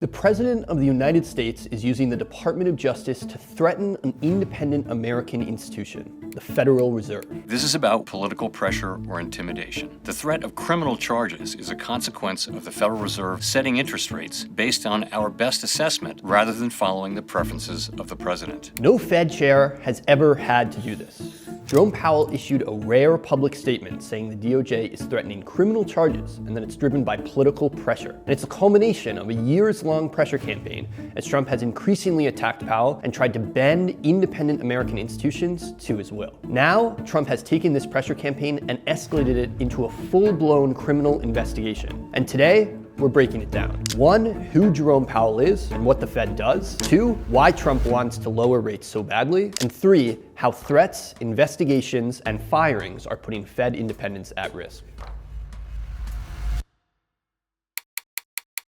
The President of the United States is using the Department of Justice to threaten an independent American institution, the Federal Reserve. This is about political pressure or intimidation. The threat of criminal charges is a consequence of the Federal Reserve setting interest rates based on our best assessment rather than following the preferences of the president. No Fed chair has ever had to do this. Jerome Powell issued a rare public statement saying the DOJ is threatening criminal charges and that it's driven by political pressure. And it's a culmination of a years-long pressure campaign as Trump has increasingly attacked Powell and tried to bend independent American institutions to his will. Now, Trump has taken this pressure campaign and escalated it into a full-blown criminal investigation. And today, we're breaking it down. 1, who Jerome Powell is and what the Fed does. 2, why Trump wants to lower rates so badly. And 3, how threats, investigations, and firings are putting Fed independence at risk.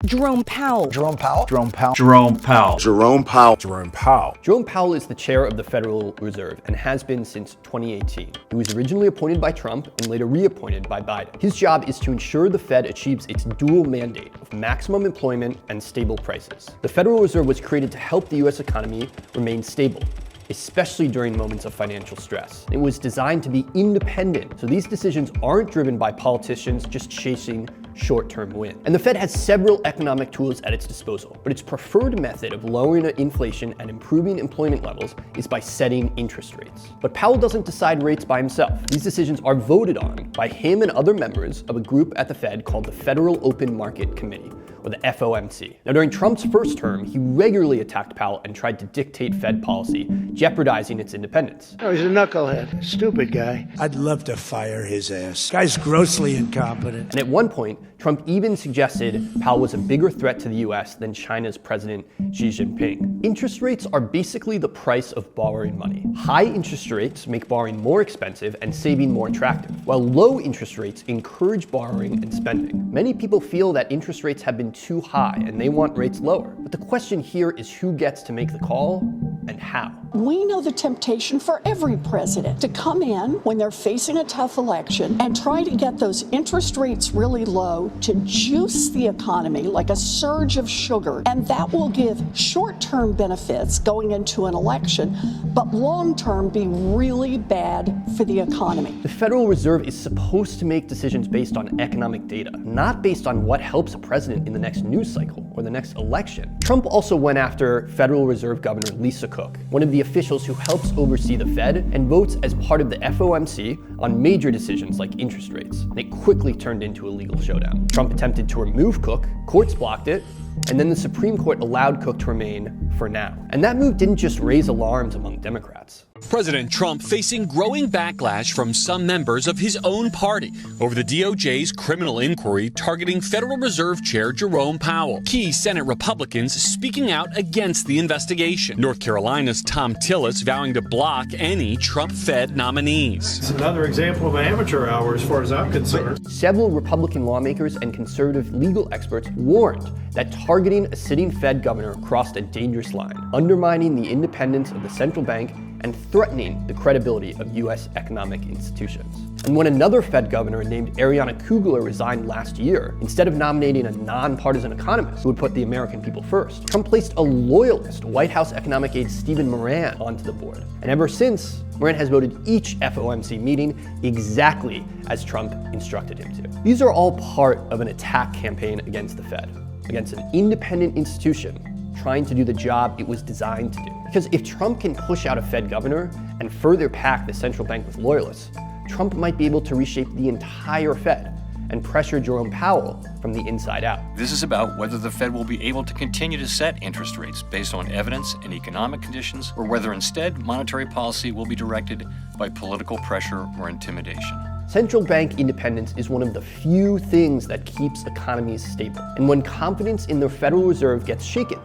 Jerome Powell. Jerome Powell. Jerome Powell. Jerome Powell. Jerome Powell. Jerome Powell. Jerome Powell is the chair of the Federal Reserve and has been since 2018. He was originally appointed by Trump and later reappointed by Biden. His job is to ensure the Fed achieves its dual mandate of maximum employment and stable prices. The Federal Reserve was created to help the US economy remain stable, especially during moments of financial stress. It was designed to be independent, so these decisions aren't driven by politicians just chasing short-term win. And the Fed has several economic tools at its disposal, but its preferred method of lowering inflation and improving employment levels is by setting interest rates. But Powell doesn't decide rates by himself. These decisions are voted on by him and other members of a group at the Fed called the Federal Open Market Committee, or the FOMC. Now, during Trump's first term, he regularly attacked Powell and tried to dictate Fed policy, jeopardizing its independence. Oh, he's a knucklehead. Stupid guy. I'd love to fire his ass. Guy's grossly incompetent. And at one point, Trump even suggested Powell was a bigger threat to the US than China's President Xi Jinping. Interest rates are basically the price of borrowing money. High interest rates make borrowing more expensive and saving more attractive, while low interest rates encourage borrowing and spending. Many people feel that interest rates have been too high and they want rates lower. But the question here is who gets to make the call and how. We know the temptation for every president to come in when they're facing a tough election and try to get those interest rates really low to juice the economy like a surge of sugar. And that will give short-term benefits going into an election, but long-term be really bad for the economy. The Federal Reserve is supposed to make decisions based on economic data, not based on what helps a president in the next news cycle or the next election. Trump also went after Federal Reserve Governor Lisa Cook, one of the officials who helps oversee the Fed and votes as part of the FOMC on major decisions like interest rates. And it quickly turned into a legal showdown. Trump attempted to remove Cook, courts blocked it, and then the Supreme Court allowed Cook to remain for now. And that move didn't just raise alarms among Democrats. President Trump facing growing backlash from some members of his own party over the DOJ's criminal inquiry targeting Federal Reserve Chair Jerome Powell. Key Senate Republicans speaking out against the investigation. North Carolina's Tom Tillis vowing to block any Trump Fed nominees. It's another example of amateur hour as far as I'm concerned. Several Republican lawmakers and conservative legal experts warned that targeting a sitting Fed governor crossed a dangerous line, undermining the independence of the central bank and threatening the credibility of US economic institutions. And when another Fed governor named Ariana Kugler resigned last year, instead of nominating a nonpartisan economist who would put the American people first, Trump placed a loyalist, White House economic aide Stephen Moran onto the board. And ever since, Moran has voted each FOMC meeting exactly as Trump instructed him to. These are all part of an attack campaign against the Fed, against an independent institution trying to do the job it was designed to do. Because if Trump can push out a Fed governor and further pack the central bank with loyalists, Trump might be able to reshape the entire Fed and pressure Jerome Powell from the inside out. This is about whether the Fed will be able to continue to set interest rates based on evidence and economic conditions, or whether instead monetary policy will be directed by political pressure or intimidation. Central bank independence is one of the few things that keeps economies stable. And when confidence in the Federal Reserve gets shaken,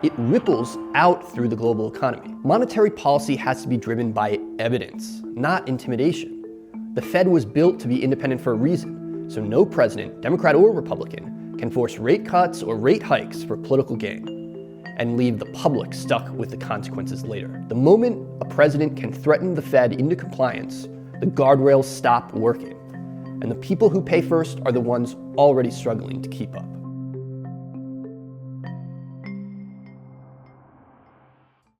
it ripples out through the global economy. Monetary policy has to be driven by evidence, not intimidation. The Fed was built to be independent for a reason, so no president, Democrat or Republican, can force rate cuts or rate hikes for political gain and leave the public stuck with the consequences later. The moment a president can threaten the Fed into compliance, the guardrails stop working, and the people who pay first are the ones already struggling to keep up.